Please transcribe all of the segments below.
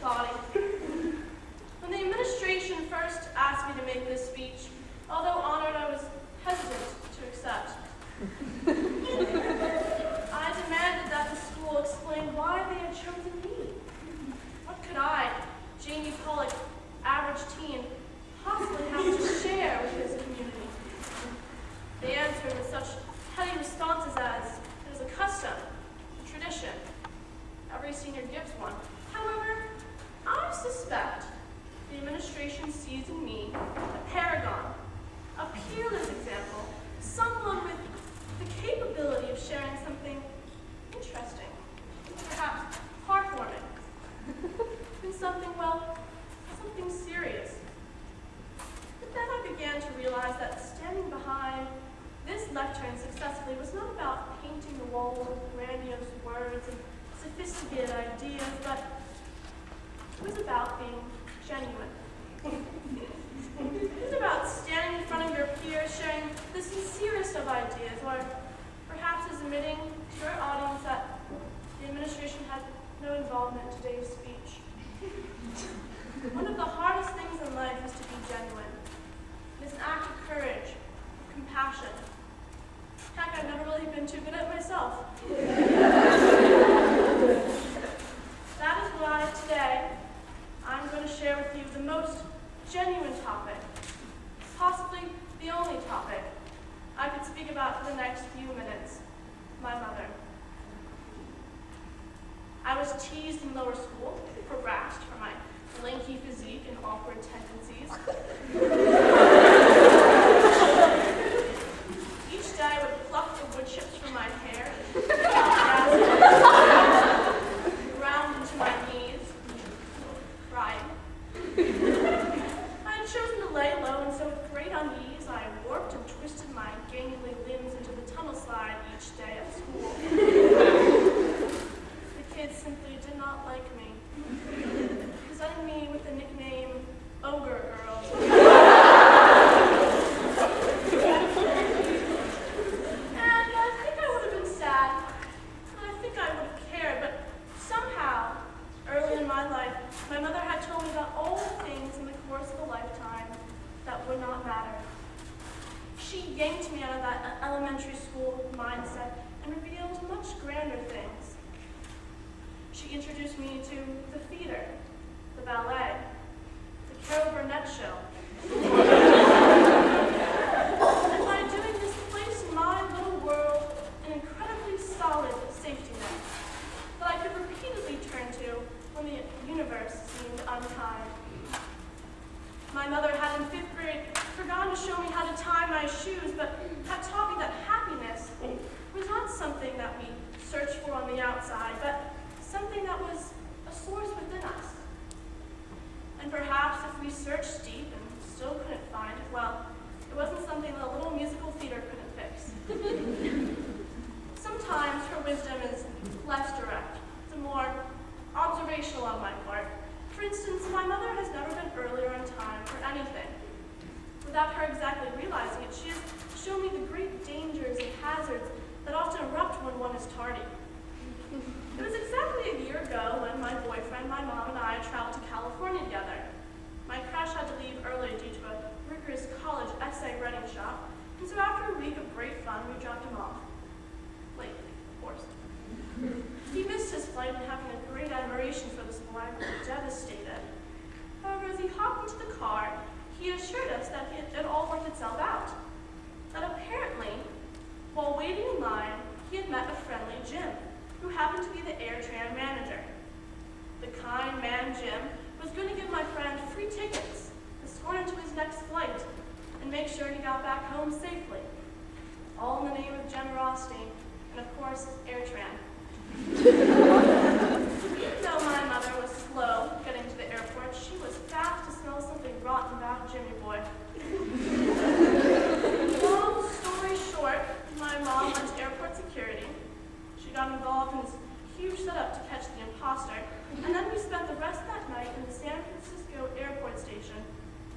body. When the administration first asked me to make this speech, although honored, I was hesitant to accept. I demanded that the school explain why they had chosen me. What could I, Jamie Pawlik, average teen, possibly have to share with this community? They answered with such petty responses as, it is a custom, a tradition. Every senior gives one. However, I suspect the administration sees in me a paragon, a peerless example, someone with the capability of sharing something interesting, perhaps heartwarming, and something, well, something serious. But then I began to realize that standing behind this lectern successfully was not about painting the walls with grandiose words and sophisticated ideas, but it was about being genuine. It was about standing in front of your peers, sharing the sincerest of ideas, or perhaps as admitting to your audience that the administration had no involvement in today's speech. One of the hardest things in life is to be genuine. It is an act of courage, of compassion. Heck, I've never really been too good at it myself. That is why today I'm going to share with you the most genuine topic, possibly the only topic I could speak about for the next few minutes, my mother. I was teased in lower school, harassed for my lanky physique and awkward tendencies. Each day I would pluck the wood chips from my hair, ground into my knees, crying. I had chosen to lay low, and so with great unease, I warped and twisted my gangly limbs into the tunnel slide each day at school. The kids simply did not like me, presenting me with the nickname Ogre Girl. And I think I would have been sad, and I think I would have cared, but somehow, early in my life, my mother had told me about all the things in the course of a lifetime that would not matter. She yanked me out of that elementary school mindset and revealed much grander things. She introduced me to the theater, the ballet, the Carol Burnett show. And by doing this, placed in my little world an incredibly solid safety net that I could repeatedly turn to when the universe seemed unkind. My mother had in 5th grade forgotten to show me how to tie my shoes, but had taught me that happiness was not something that we searched for on the outside, but something that was a source within us. And perhaps if we searched deep and still couldn't find it, well, it wasn't something that a little musical theater couldn't fix. Sometimes her wisdom is less direct, it's more observational on my part. For instance, my mother has never been earlier on time for anything. Without her exactly realizing it, she has shown me the great dangers and hazards that often erupt when one is tardy. It was exactly a year ago when my boyfriend, my mom, and I traveled to California together. My crush had to leave early due to a rigorous college essay writing shop, and so after a week of great fun, we dropped him off. Late, of course. He missed his flight, and having a great admiration for this boy, I was devastated. However, as he hopped into the car, he assured us that it all worked itself out. That apparently, while waiting in line, he had met a friendly Jim, who happened to be the AirTran manager. The kind man Jim was going to give my friend free tickets, escort him to his next flight, and make sure he got back home safely. All in the name of generosity, and of course, AirTran. Even though my mother was slow getting to the airport, she was fast to smell something rotten about Jimmy Boy. Long story short, my mom went to airport security. She got involved in this huge setup to catch the imposter, and then we spent the rest of that night in the San Francisco airport station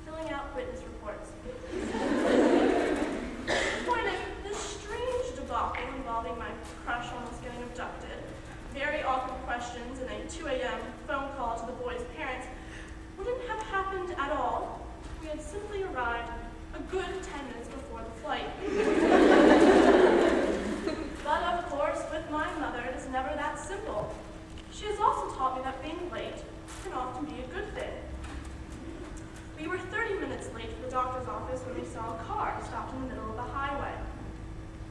filling out witness reports. The point is, this strange debacle involving my crush almost getting abducted, very questions and a 2 a.m. phone call to the boys' parents wouldn't have happened at all if we had simply arrived a good 10 minutes before the flight. But of course, with my mother, it is never that simple. She has also taught me that being late can often be a good thing. We were 30 minutes late to the doctor's office when we saw a car stopped in the middle of the highway.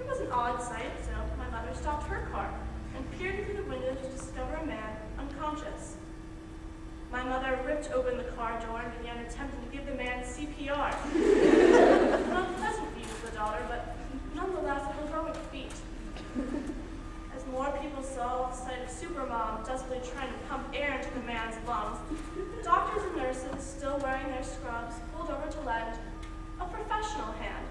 It was an odd sight, so my mother stopped her car and peered through the window to discover a man unconscious. My mother ripped open the car door and began attempting to give the man CPR. An unpleasant view for the daughter, but nonetheless a heroic feat. As more people saw the sight of Supermom desperately trying to pump air into the man's lungs, doctors and nurses, still wearing their scrubs, pulled over to lend a professional hand.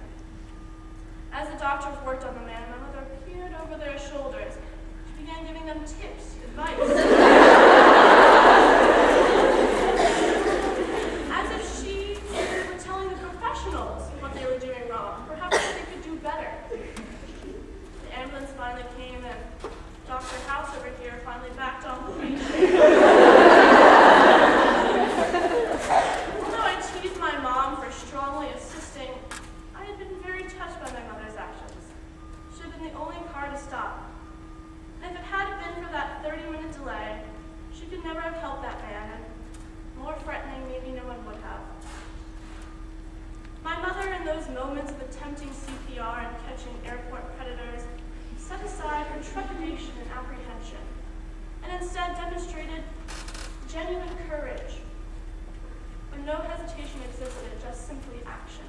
As the doctors worked on the man, my mother peered over their shoulders. She began giving them tips, advice. As if she were telling the professionals what they were doing wrong, perhaps what they could do better. The ambulance finally came and Dr. House over here finally backed off the patient. Although I teased my mom for strongly assisting, I had been very touched by my mother's actions. She had been the only car to stop. And if it had been for that 30-minute delay, she could never have helped that man, and more threatening, maybe no one would have. My mother, in those moments of attempting CPR and catching airport predators, set aside her trepidation and apprehension, and instead demonstrated genuine courage, where no hesitation existed, just simply action.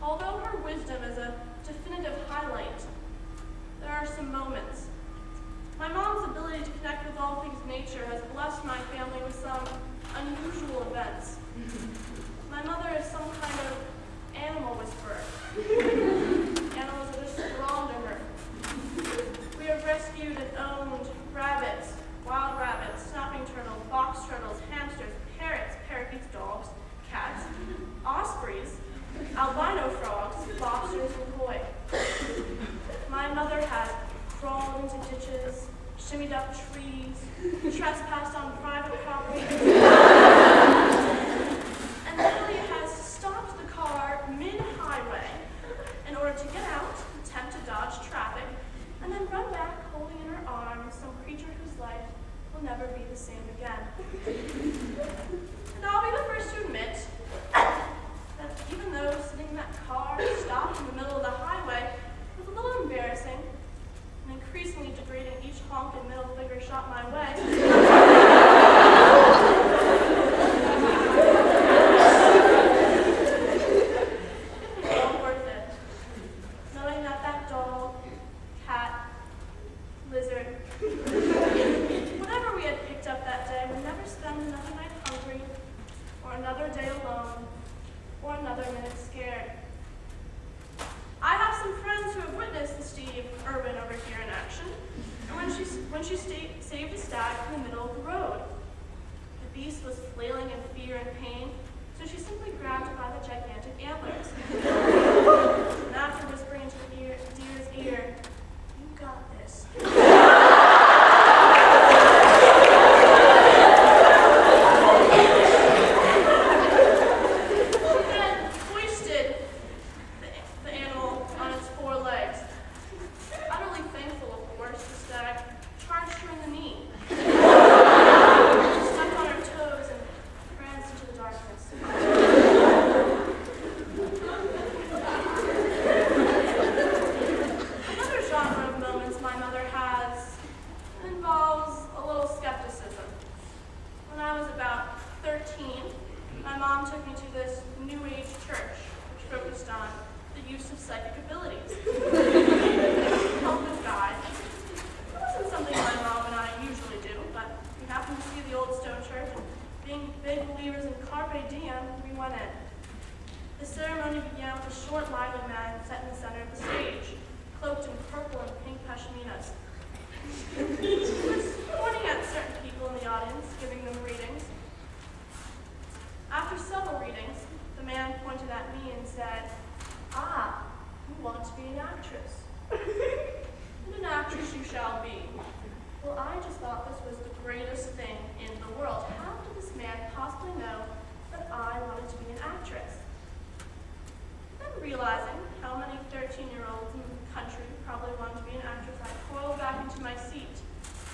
Although her wisdom is a definitive highlight, there are some moments. My mom's ability to connect with all things nature has blessed my family with some unusual events. My mother is some kind of animal whisperer. Animals are just drawn to her. We have rescued and owned rabbits, wild rabbits, snapping turtles, box turtles, hamsters, parrots, parakeets, dogs, cats, ospreys, albino frogs, lobsters, and koi. My mother has crawled into ditches, shimmied up trees, trespassed on private property, and literally has stopped the car mid-highway in order to get out, attempt to dodge traffic, and then run back holding in her arms some creature whose life will never be the same again. And I'll be the first to admit that even though sitting in that car stopped in the middle of the highway was a little embarrassing and increasingly degrading each honk and middle finger shot my way, it was all worth it. Knowing that that dog, cat, lizard, whatever we had picked up that day would never spend another night hungry, or another day alone, or another minute scared. I have some friends who have witnessed the Steve Irwin over here in action, and when she saved a stag in the middle of the road. The beast was flailing in fear and pain, so she simply grabbed it by the gigantic antlers. And after whispering into the deer's ear, "You got this." Well, I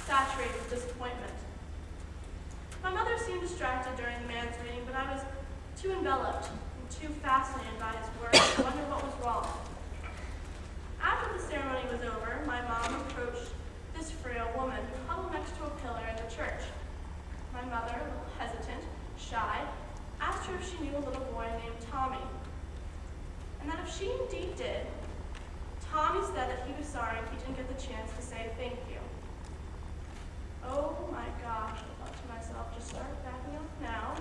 saturated with disappointment. My mother seemed distracted during the man's reading, but I was too enveloped and too fascinated by his work to wonder what was wrong. After the ceremony was over, my mom approached this frail woman who huddled next to a pillar in the church. My mother, a little hesitant, shy, asked her if she knew a little boy named Tommy, and that if she indeed did, Tommy said that he was sorry he didn't get the chance to say thank you. Oh my gosh, I thought to myself, just start backing up now.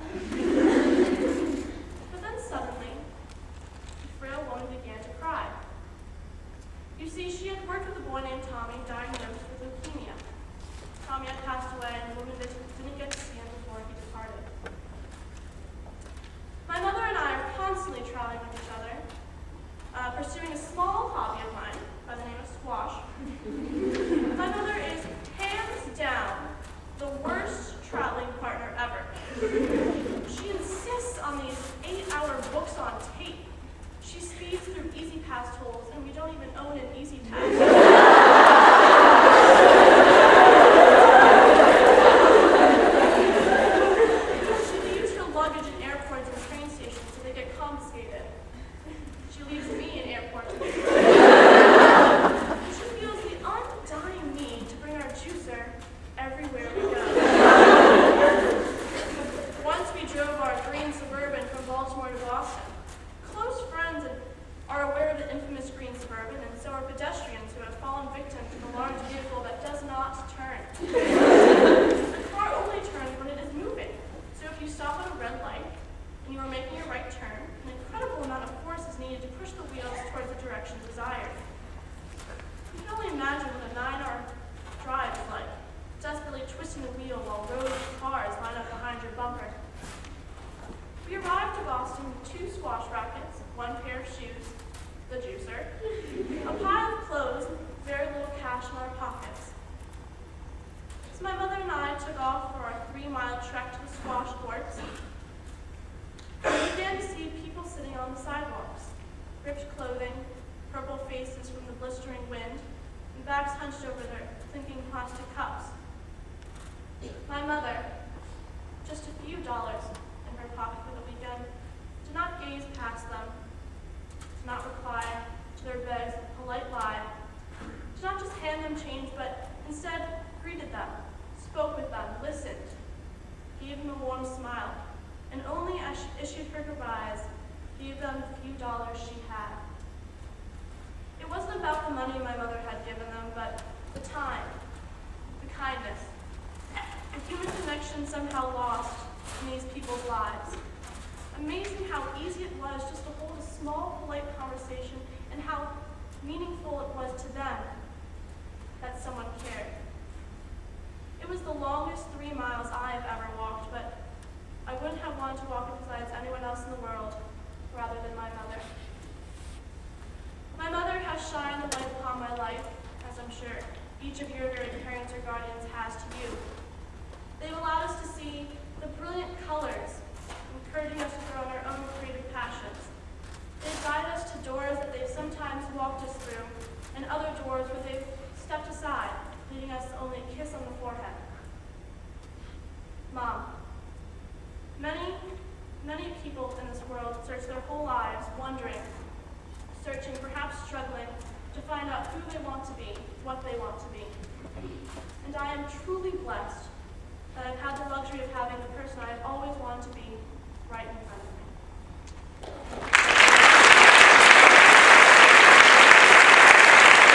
But then suddenly, the frail woman began to cry. You see, she had worked with a boy named Tommy diagnosed with leukemia. Tommy had passed away, and the woman didn't get to see him before he departed. My mother and I are constantly traveling with each other, pursuing a small hobby of mine by the name of squash. My mother is hands down the worst traveling partner ever. She insists on these 8-hour books on tape. She speeds through Easy Pass tolls, and we don't even own an Easy Pass. Somehow lost in these people's lives. Amazing how easy it was just to hold a small, polite conversation and how meaningful it was to them that someone cared. It was the longest 3 miles I have ever walked, but I wouldn't have wanted to walk it besides anyone else in the world rather than my mother. My mother has shined the light upon my life, as I'm sure each of your very parents or guardians has to you. They've allowed us to see the brilliant colors, encouraging us to grow in our own creative passions. They've guided us to doors that they've sometimes walked us through, and other doors where they've stepped aside, leaving us only a kiss on the forehead. Mom, many people in this world search their whole lives wondering, searching, perhaps struggling, to find out who they want to be, what they want to be. And I am truly blessed that I've had the luxury of having the person I've always wanted to be